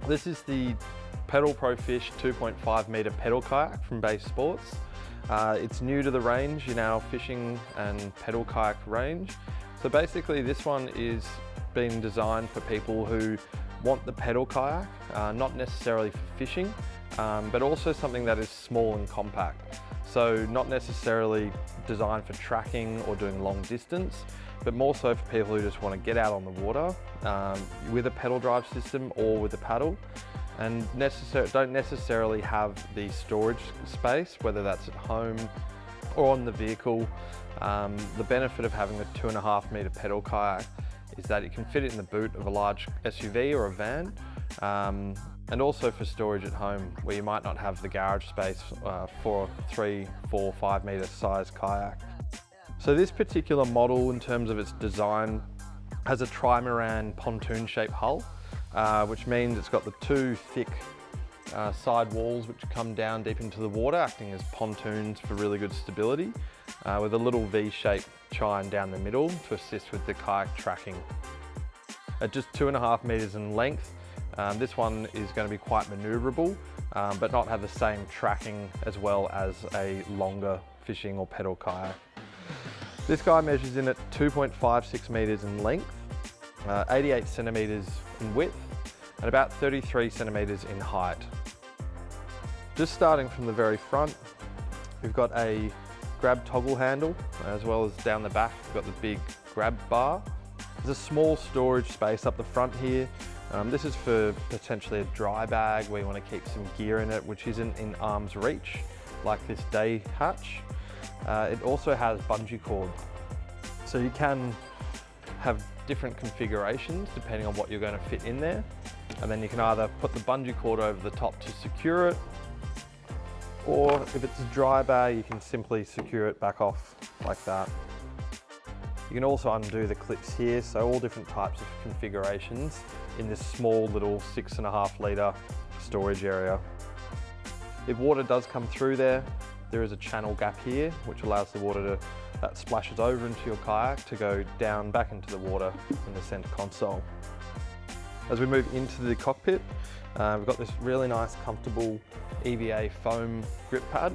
This is the Pedal Pro Fish 2.5 metre pedal kayak from Base Sports. It's new to the range in our fishing and pedal kayak range. So basically this one is being designed for people who want the pedal kayak, not necessarily for fishing, but also something that is small and compact. So not necessarily designed for tracking or doing long distance, but more so for people who just want to get out on the water with a pedal drive system or with a paddle, and don't necessarily have the storage space, whether that's at home or on the vehicle. The benefit of having a 2.5 metre pedal kayak is that it can fit it in the boot of a large SUV or a van, and also for storage at home where you might not have the garage space for a 3, 4, 5 metre size kayak. So this particular model, in terms of its design, has a trimaran pontoon shaped hull, which means it's got the two thick side walls which come down deep into the water, acting as pontoons for really good stability, with a little V-shaped chine down the middle to assist with the kayak tracking. At just 2.5 metres in length, this one is going to be quite manoeuvrable, but not have the same tracking as well as a longer fishing or pedal kayak. This guy measures in at 2.56 metres in length, 88 centimetres in width, and about 33 centimetres in height. Just starting from the very front, we've got a grab toggle handle, as well as down the back we've got the big grab bar. There's a small storage space up the front here. This is for potentially a dry bag where you want to keep some gear in it which isn't in arm's reach, like this day hatch. It also has bungee cord, so you can have different configurations depending on what you're going to fit in there, and then you can either put the bungee cord over the top to secure it, or if it's a dry bag you can simply secure it back off like that. You can also undo the clips here, so all different types of configurations in this small little 6.5 litre storage area. If water does come through there is a channel gap here which allows the water that splashes over into your kayak to go down back into the water in the centre console. As we move into the cockpit, we've got this really nice comfortable EVA foam grip pad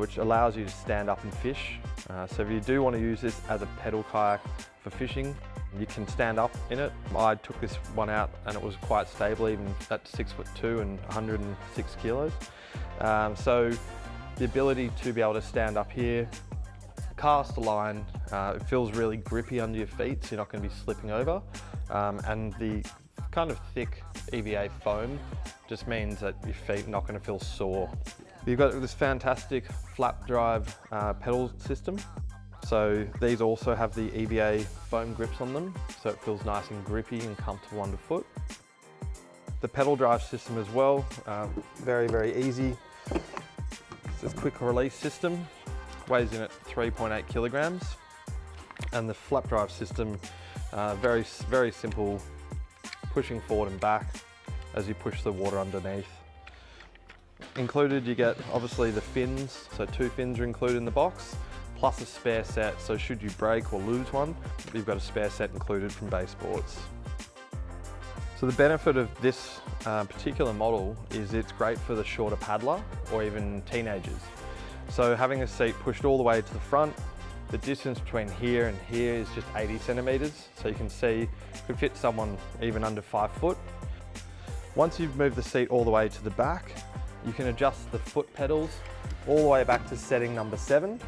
which allows you to stand up and fish. So if you do want to use this as a pedal kayak for fishing, you can stand up in it. I took this one out and it was quite stable even at 6'2" and 106 kilos. So the ability to be able to stand up here, cast a line, it feels really grippy under your feet, so you're not going to be slipping over, and the kind of thick EVA foam just means that your feet are not going to feel sore. You've got this fantastic flap drive pedal system, so these also have the EVA foam grips on them, so it feels nice and grippy and comfortable underfoot. The pedal drive system as well, very, very easy. It's a quick release system, weighs in at 3.8 kilograms, and the flap drive system, very, very simple, pushing forward and back as you push the water underneath. Included you get obviously the fins, so 2 fins are included in the box, plus a spare set, so should you break or lose one, you've got a spare set included from Base Sports. So the benefit of this particular model is it's great for the shorter paddler or even teenagers. So having a seat pushed all the way to the front, the distance between here and here is just 80 centimetres, so you can see could fit someone even under 5 foot. Once you've moved the seat all the way to the back, you can adjust the foot pedals all the way back to setting number 7.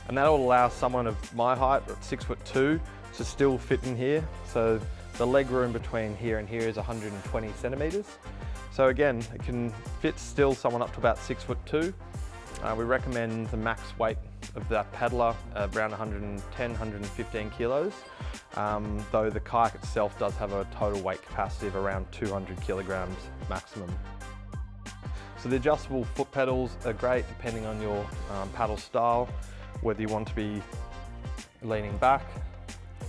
And that will allow someone of my height at 6'2" to still fit in here. So the leg room between here and here is 120 centimetres. So again, it can fit still someone up to about 6'2". We recommend the max weight of that paddler around 110, 115 kilos, though the kayak itself does have a total weight capacity of around 200 kilograms maximum. So the adjustable foot pedals are great depending on your paddle style, whether you want to be leaning back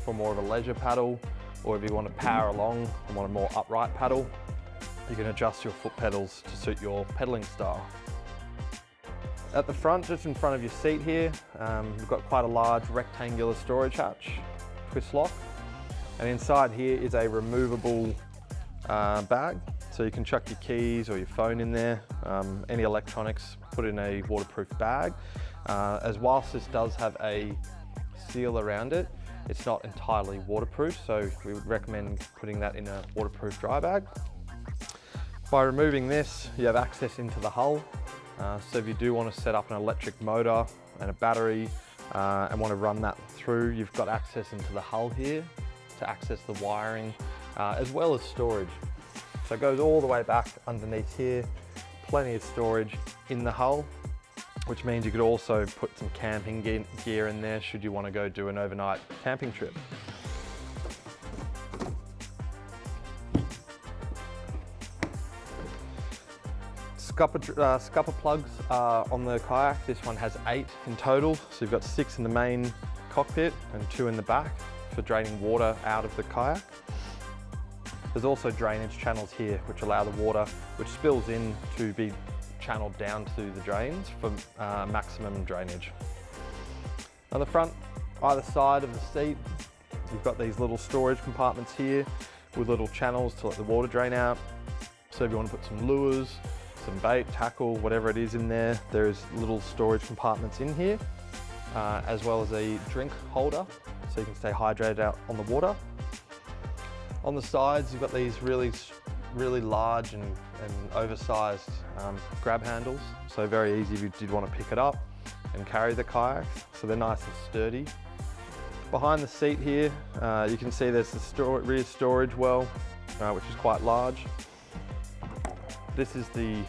for more of a leisure paddle, or if you want to power along and want a more upright paddle, you can adjust your foot pedals to suit your pedaling style. At the front, just in front of your seat here, we've got quite a large rectangular storage hatch, twist lock. And inside here is a removable bag. So you can chuck your keys or your phone in there, any electronics, put in a waterproof bag. As whilst this does have a seal around it, it's not entirely waterproof, so we would recommend putting that in a waterproof dry bag. By removing this, you have access into the hull. So if you do want to set up an electric motor and a battery and want to run that through, you've got access into the hull here to access the wiring, as well as storage. So it goes all the way back underneath here, plenty of storage in the hull, which means you could also put some camping gear in there should you want to go do an overnight camping trip. Scupper plugs are on the kayak. This one has 8 in total. So you've got 6 in the main cockpit and 2 in the back for draining water out of the kayak. There's also drainage channels here which allow the water which spills in to be channeled down to the drains for maximum drainage. On the front, either side of the seat, you've got these little storage compartments here with little channels to let the water drain out. So if you want to put some lures, some bait, tackle, whatever it is in there, there's little storage compartments in here, as well as a drink holder so you can stay hydrated out on the water. On the sides, you've got these really large and oversized grab handles, so very easy if you did want to pick it up and carry the kayak, so they're nice and sturdy. Behind the seat here, you can see there's the rear storage well, which is quite large. This is the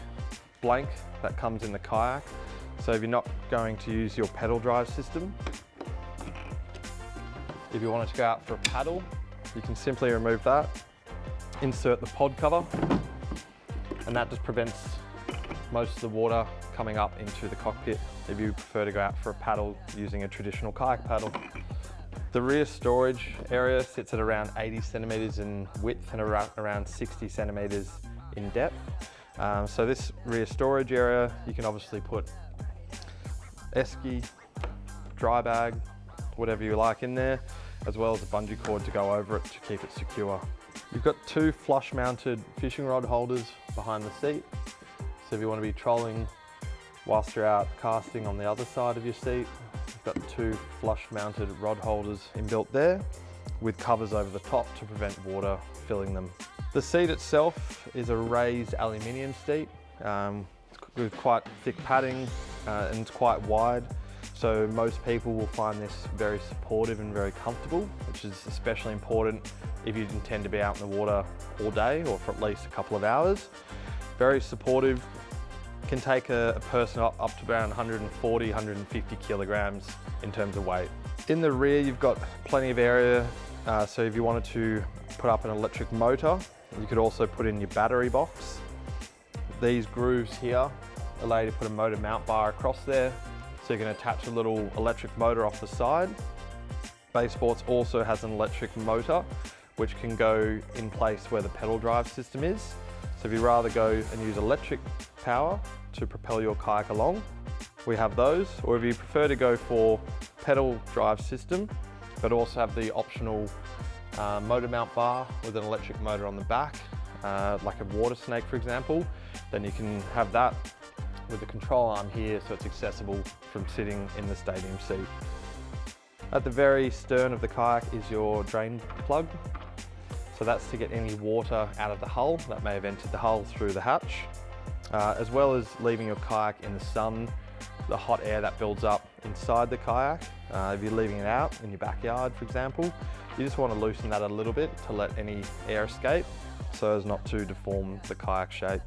blank that comes in the kayak, so if you're not going to use your pedal drive system, if you wanted to go out for a paddle, you can simply remove that, insert the pod cover, and that just prevents most of the water coming up into the cockpit if you prefer to go out for a paddle using a traditional kayak paddle. The rear storage area sits at around 80 centimeters in width and around 60 centimeters in depth. So this rear storage area, you can obviously put esky, dry bag, whatever you like in there, as well as a bungee cord to go over it to keep it secure. You've got 2 flush mounted fishing rod holders behind the seat. So if you want to be trolling whilst you're out casting on the other side of your seat, you've got 2 flush mounted rod holders inbuilt there with covers over the top to prevent water filling them. The seat itself is a raised aluminium seat with quite thick padding and it's quite wide. So most people will find this very supportive and very comfortable, which is especially important if you intend to be out in the water all day or for at least a couple of hours. Very supportive, can take a person up to around 140, 150 kilograms in terms of weight. In the rear, you've got plenty of area. So if you wanted to put up an electric motor, you could also put in your battery box. These grooves here allow you to put a motor mount bar across there, so you can attach a little electric motor off the side. Bay Sports also has an electric motor, which can go in place where the pedal drive system is. So if you rather go and use electric power to propel your kayak along, we have those. Or if you prefer to go for pedal drive system, but also have the optional motor mount bar with an electric motor on the back, like a water snake for example, then you can have that with the control arm here so it's accessible from sitting in the stadium seat. At the very stern of the kayak is your drain plug. So that's to get any water out of the hull that may have entered the hull through the hatch, as well as leaving your kayak in the sun, the hot air that builds up inside the kayak. If you're leaving it out in your backyard, for example, you just want to loosen that a little bit to let any air escape so as not to deform the kayak shape.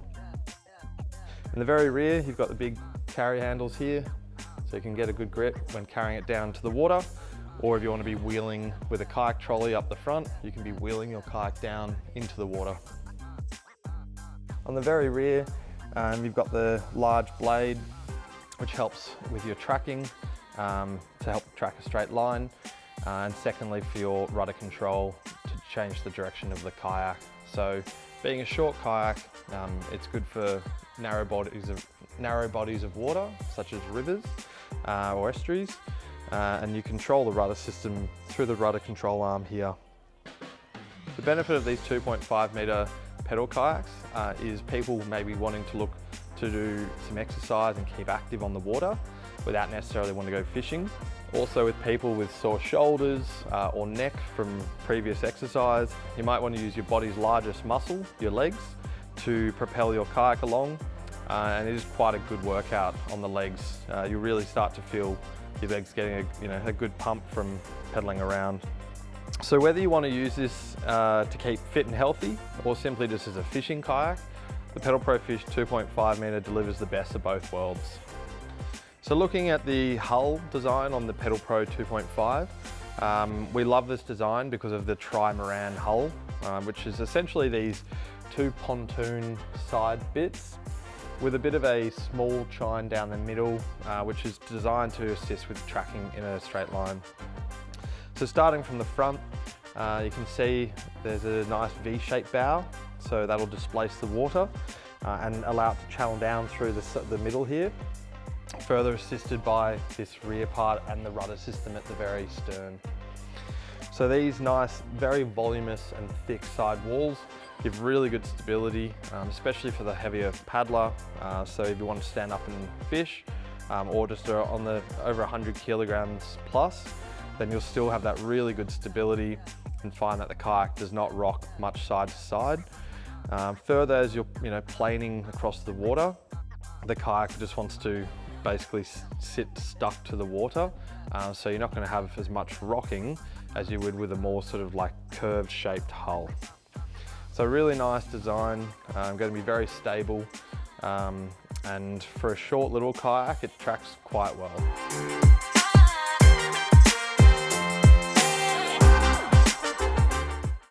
In the very rear, you've got the big carry handles here, so you can get a good grip when carrying it down to the water, or if you want to be wheeling with a kayak trolley up the front, you can be wheeling your kayak down into the water. On the very rear, you've got the large blade, which helps with your tracking, to help track a straight line, and secondly for your rudder control to change the direction of the kayak. So being a short kayak, it's good for narrow bodies of water, such as rivers or estuaries, and you control the rudder system through the rudder control arm here. The benefit of these 2.5 metre pedal kayaks is people maybe wanting to look to do some exercise and keep active on the water without necessarily wanting to go fishing. Also with people with sore shoulders or neck from previous exercise, you might want to use your body's largest muscle, your legs, to propel your kayak along. And it is quite a good workout on the legs. You really start to feel your legs getting a good pump from pedaling around. So whether you want to use this to keep fit and healthy or simply just as a fishing kayak, the Pedal Pro Fish 2.5 metre delivers the best of both worlds. So looking at the hull design on the Pedal Pro 2.5, we love this design because of the trimaran hull, which is essentially these two pontoon side bits with a bit of a small chine down the middle, which is designed to assist with tracking in a straight line. So starting from the front, you can see there's a nice V-shaped bow, so that'll displace the water and allow it to channel down through the middle here, further assisted by this rear part and the rudder system at the very stern. So these nice, very voluminous and thick side walls give really good stability, especially for the heavier paddler. So if you want to stand up and fish, or just on the over 100 kilograms plus, then you'll still have that really good stability and find that the kayak does not rock much side to side. Further, as you're planing across the water, the kayak just wants to basically sit stuck to the water, so you're not going to have as much rocking as you would with a more sort of like curved shaped hull. So really nice design, going to be very stable, and for a short little kayak it tracks quite well.